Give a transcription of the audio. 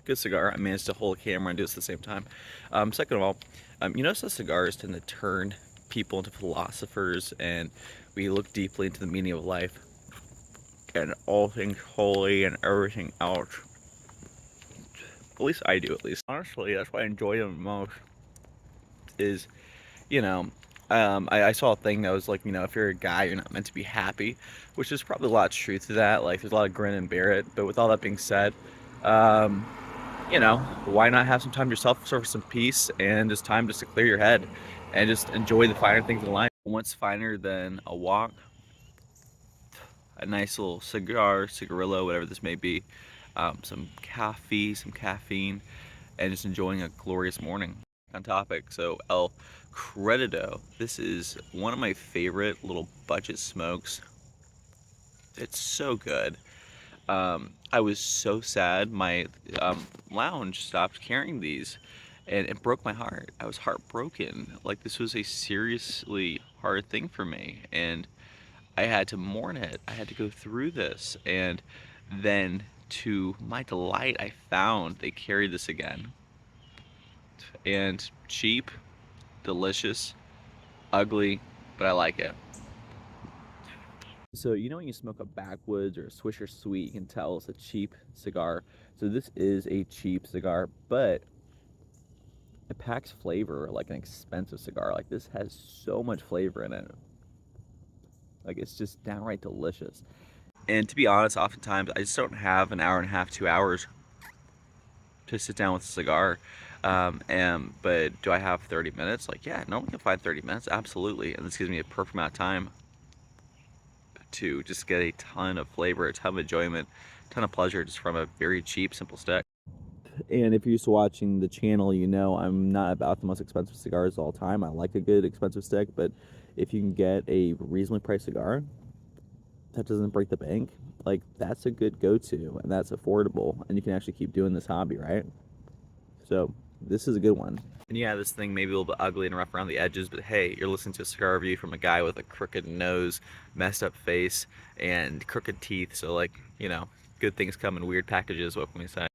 good cigar. I managed to hold a camera and do this at the same time. Second of all, you notice that cigars tend to turn people into philosophers, and we look deeply into the meaning of life and all things holy and everything else. At least I do, at least. Honestly, that's what I enjoy them most. Is you know, I saw a thing that was like, if you're a guy, you're not meant to be happy, which is probably a lot of truth to that. Like, there's a lot of grin and bear it. But with all that being said, um, why not have some time to yourself, for some peace, and just time just to clear your head and just enjoy the finer things in life. What's finer than a walk, a nice little cigar, cigarillo, whatever this may be, some coffee, some caffeine, and just enjoying a glorious morning. On topic, so El Credito. This is one of my favorite little budget smokes. It's so good. I was so sad my lounge stopped carrying these, and it broke my heart. I was heartbroken. Like, this was a seriously hard thing for me, and I had to mourn it. I had to go through this, and then to my delight, I found they carried this again. And cheap, delicious, ugly, but I like it. So when you smoke a backwoods or a Swisher Sweet, you can tell it's a cheap cigar. So this is a cheap cigar, but it packs flavor like an expensive cigar. Like, this has so much flavor in it. Like, it's just downright delicious. And to be honest, oftentimes I just don't have an hour and a half, 2 hours to sit down with a cigar. But do I have 30 minutes? Like, yeah, no one can find 30 minutes, absolutely. And this gives me a perfect amount of time to just get a ton of flavor, a ton of enjoyment, a ton of pleasure just from a very cheap, simple stick. And if you're used to watching the channel, I'm not about the most expensive cigars all the time. I like a good expensive stick, but if you can get a reasonably priced cigar that doesn't break the bank, like, that's a good go-to, and that's affordable, and you can actually keep doing this hobby, right? So this is a good one. And yeah, this thing may be a little bit ugly and rough around the edges, but hey, you're listening to a cigar review from a guy with a crooked nose, messed up face, and crooked teeth. So, like, good things come in weird packages, what can we say?